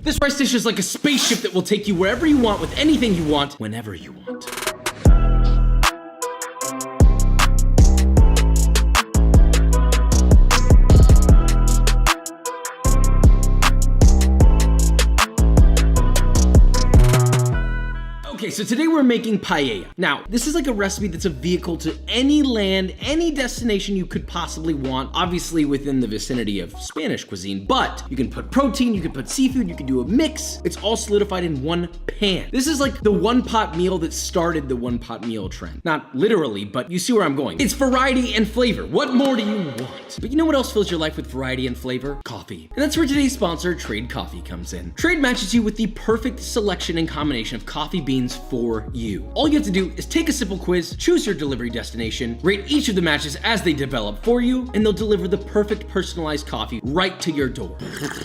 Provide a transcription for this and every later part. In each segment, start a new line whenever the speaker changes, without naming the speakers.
This rice dish is like a spaceship that will take you wherever you want with anything you want, whenever you want. Okay, so today we're making paella. Now, this is like a recipe that's a vehicle to any land, any destination you could possibly want, obviously within the vicinity of Spanish cuisine, but you can put protein, you can put seafood, you can do a mix. It's all solidified in one pan. This is like the one pot meal that started the one pot meal trend. Not literally, but you see where I'm going. It's variety and flavor. What more do you want? But you know what else fills your life with variety and flavor? Coffee. And that's where today's sponsor, Trade Coffee, comes in. Trade matches you with the perfect selection and combination of coffee beans for you. All you have to do is take a simple quiz, choose your delivery destination, rate each of the matches as they develop for you, and they'll deliver the perfect personalized coffee right to your door.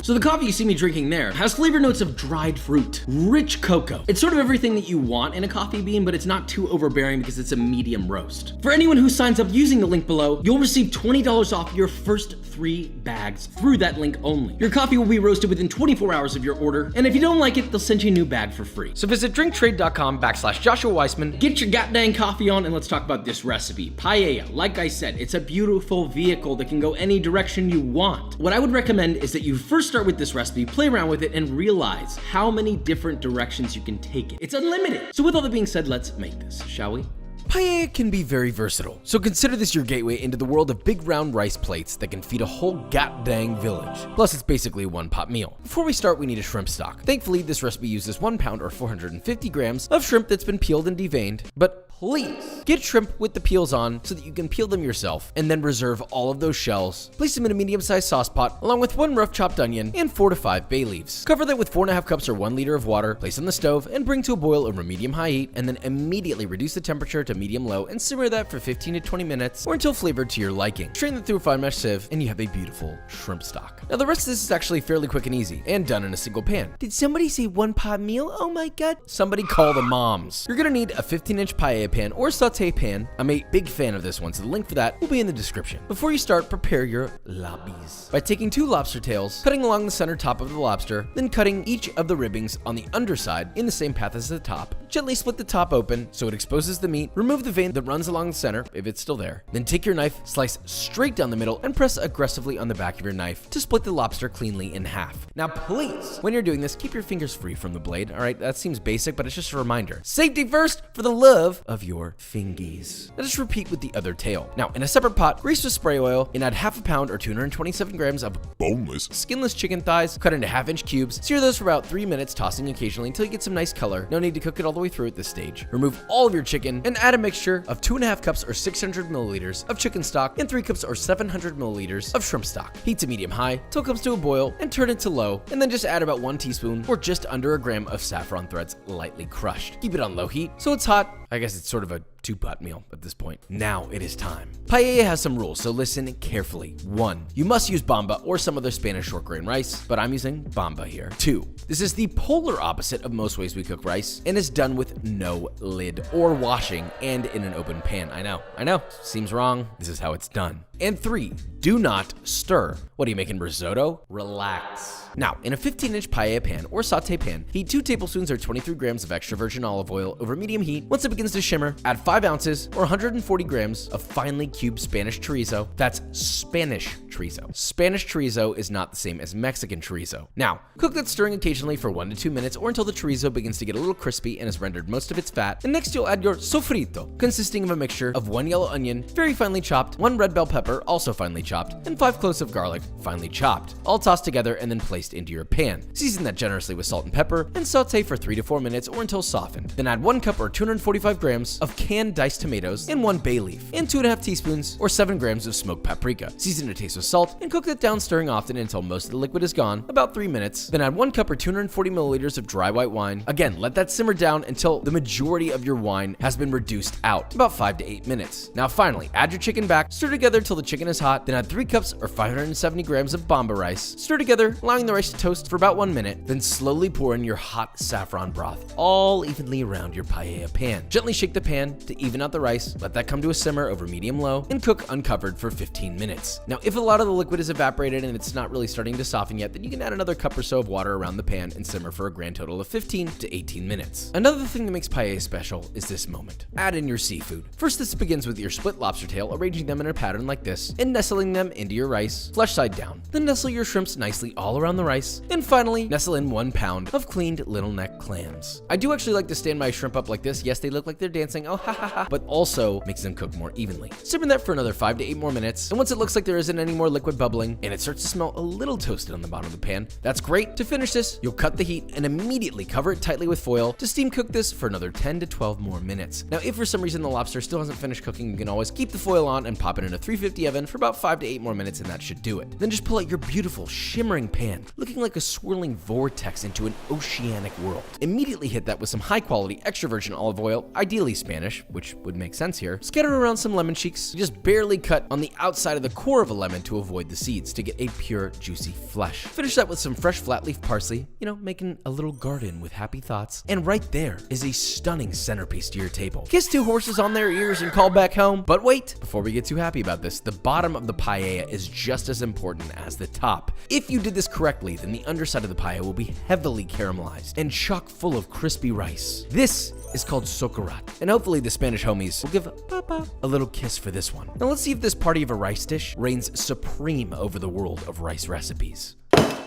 So the coffee you see me drinking there has flavor notes of dried fruit, rich cocoa. It's sort of everything that you want in a coffee bean, but it's not too overbearing because it's a medium roast. For anyone who signs up using the link below, you'll receive $20 off your first 3 bags through that link only. Your coffee will be roasted within 24 hours of your order, and if you don't like it, they'll send you a new bag for free. So visit drinktrade.com/Joshua Weissman, get your goddamn coffee on, and let's talk about this recipe. Paella, like I said, it's a beautiful vehicle that can go any direction you want. What I would recommend is that you first start with this recipe, play around with it, and realize how many different directions you can take it. It's unlimited. So with all that being said, let's make this, shall we? Paella can be very versatile, so consider this your gateway into the world of big round rice plates that can feed a whole goddamn village. Plus, it's basically a one-pot meal. Before we start, we need a shrimp stock. Thankfully, this recipe uses 1 pound or 450 grams of shrimp that's been peeled and deveined, but please get shrimp with the peels on so that you can peel them yourself and then reserve all of those shells. Place them in a medium-sized sauce pot along with 1 rough chopped onion and 4 to 5 bay leaves. Cover that with 4.5 cups or 1 liter of water, place on the stove and bring to a boil over medium-high heat, and then immediately reduce the temperature to medium-low and simmer that for 15 to 20 minutes or until flavored to your liking. Strain that through a fine mesh sieve and you have a beautiful shrimp stock. Now the rest of this is actually fairly quick and easy and done in a single pan. Did somebody say one pot meal? Oh my god. Somebody call the moms. You're gonna need a 15-inch paella pan or saute pan. I'm a big fan of this one, so the link for that will be in the description. Before you start, prepare your lobbies by taking 2 lobster tails, cutting along the center top of the lobster, then cutting each of the ribbings on the underside in the same path as the top. Gently split the top open so it exposes the meat. Remove the vein that runs along the center if it's still there. Then take your knife, slice straight down the middle, and press aggressively on the back of your knife to split the lobster cleanly in half. Now please, when you're doing this, keep your fingers free from the blade. All right, that seems basic, but it's just a reminder. Safety first for the love of your fingies. Let us repeat with the other tail. Now, in a separate pot, grease with spray oil and add 1/2 pound or 227 grams of boneless, skinless chicken thighs cut into 1/2-inch cubes. Sear those for about 3 minutes, tossing occasionally until you get some nice color. No need to cook it all the way through at this stage. Remove all of your chicken and add a mixture of 2.5 cups or 600 milliliters of chicken stock and 3 cups or 700 milliliters of shrimp stock. Heat to medium-high till it comes to a boil and turn it to low, and then just add about 1 teaspoon or just under a gram of saffron threads lightly crushed. Keep it on low heat so it's hot. I guess it's sort of a 2-pot meal at this point. Now it is time. Paella has some rules, so listen carefully. 1. You must use bamba or some other Spanish short grain rice, but I'm using bamba here. 2. This is the polar opposite of most ways we cook rice and is done with no lid or washing and in an open pan. I know, seems wrong. This is how it's done. And 3. Do not stir. What are you making, risotto? Relax. Now, in a 15-inch paella pan or saute pan, heat 2 tablespoons or 23 grams of extra virgin olive oil over medium heat. Once it begins to shimmer, add 5 ounces or 140 grams of finely cubed Spanish chorizo. That's Spanish chorizo. Spanish chorizo is not the same as Mexican chorizo. Now, cook that stirring occasionally for 1 to 2 minutes or until the chorizo begins to get a little crispy and has rendered most of its fat. And next you'll add your sofrito, consisting of a mixture of 1 yellow onion, very finely chopped, 1 red bell pepper, also finely chopped, and 5 cloves of garlic, finely chopped. All tossed together and then placed into your pan. Season that generously with salt and pepper and saute for 3 to 4 minutes or until softened. Then add 1 cup or 245 grams of canned diced tomatoes and 1 bay leaf and 2.5 teaspoons or 7 grams of smoked paprika. Season to taste with salt and cook that down, stirring often until most of the liquid is gone, about 3 minutes. Then add 1 cup or 240 milliliters of dry white wine. Again, let that simmer down until the majority of your wine has been reduced out, about 5 to 8 minutes. Now finally, add your chicken back, stir together till the chicken is hot, then add 3 cups or 570 grams of bamba rice. Stir together, allowing the rice to toast for about 1 minute, then slowly pour in your hot saffron broth all evenly around your paella pan. Gently shake the pan to even out the rice, let that come to a simmer over medium-low, and cook uncovered for 15 minutes. Now, if allowed lot of the liquid is evaporated and it's not really starting to soften yet, then you can add another cup or so of water around the pan and simmer for a grand total of 15 to 18 minutes. Another thing that makes paella special is this moment. Add in your seafood. First, this begins with your split lobster tail, arranging them in a pattern like this and nestling them into your rice, flesh side down. Then nestle your shrimps nicely all around the rice, and finally nestle in 1 pound of cleaned little neck clams. I do actually like to stand my shrimp up like this. Yes, they look like they're dancing, oh ha ha ha, but also makes them cook more evenly. Simmer that for another 5 to 8 more minutes, and once it looks like there isn't any more liquid bubbling and it starts to smell a little toasted on the bottom of the pan, that's great. To finish this, you'll cut the heat and immediately cover it tightly with foil to steam cook this for another 10 to 12 more minutes. Now, if for some reason the lobster still hasn't finished cooking, you can always keep the foil on and pop it in a 350 oven for about 5 to 8 more minutes, and that should do it. Then just pull out your beautiful shimmering pan, looking like a swirling vortex into an oceanic world. Immediately hit that with some high quality extra virgin olive oil, ideally Spanish, which would make sense here. Scatter around some lemon cheeks, just barely cut on the outside of the core of a lemon to avoid the seeds to get a pure juicy flesh. Finish that with some fresh flat leaf parsley, making a little garden with happy thoughts. And right there is a stunning centerpiece to your table. Kiss 2 horses on their ears and call back home. But wait, before we get too happy about this, the bottom of the paella is just as important as the top. If you did this correctly, then the underside of the paella will be heavily caramelized and chock full of crispy rice. This is called socarat, and hopefully the Spanish homies will give Papa a little kiss for this one. Now let's see if this party of a rice dish reigns supreme over the world of rice recipes.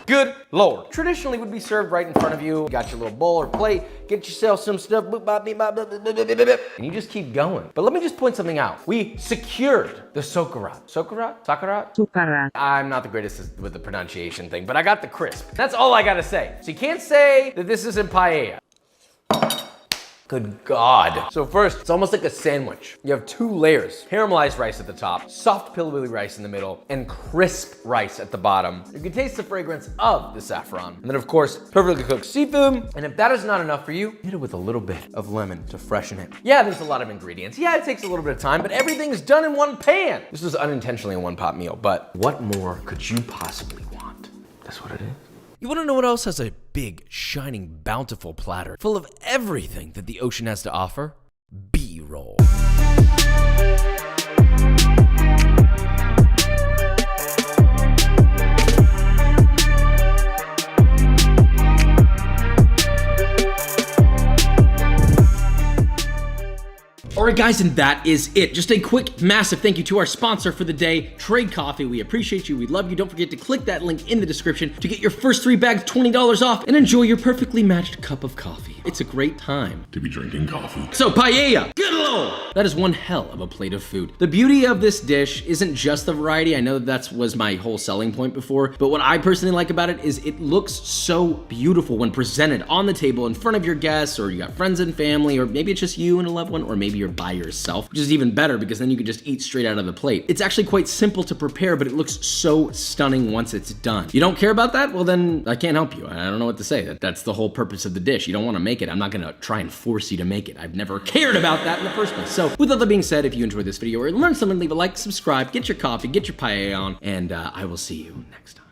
Good Lord. Traditionally would be served right in front of you. You got your little bowl or plate, get yourself some stuff, and you just keep going. But let me just point something out. We secured the socarat. Socarat? Socarat?
Socarat.
I'm not the greatest with the pronunciation thing, but I got the crisp. That's all I gotta say. So you can't say that this isn't paella. Good God. So first, it's almost like a sandwich. You have 2 layers, caramelized rice at the top, soft pillowilly rice in the middle, and crisp rice at the bottom. You can taste the fragrance of the saffron. And then of course, perfectly cooked seafood. And if that is not enough for you, hit it with a little bit of lemon to freshen it. Yeah, there's a lot of ingredients. Yeah, it takes a little bit of time, but everything's done in 1 pan. This was unintentionally a 1-pot meal, but what more could you possibly want? That's what it is. You want to know what else has a big, shining, bountiful platter full of everything that the ocean has to offer? B-roll. Alright guys, and that is it. Just a quick, massive thank you to our sponsor for the day, Trade Coffee. We appreciate you, we love you. Don't forget to click that link in the description to get your first 3 bags $20 off and enjoy your perfectly matched cup of coffee. It's a great time
to be drinking coffee.
So paella, good lord! That is one hell of a plate of food. The beauty of this dish isn't just the variety. I know that was my whole selling point before, but what I personally like about it is it looks so beautiful when presented on the table in front of your guests, or you got friends and family, or maybe it's just you and a loved one, or maybe you're by yourself, which is even better because then you can just eat straight out of the plate. It's actually quite simple to prepare, but it looks so stunning once it's done. You don't care about that? Well then, I can't help you. I don't know what to say. That's the whole purpose of the dish. You don't want to make it. I'm not gonna try and force you to make it. I've never cared about that in the first place. So with all that being said, if you enjoyed this video or learned something, leave a like, subscribe, get your coffee, get your paella on, and I will see you next time.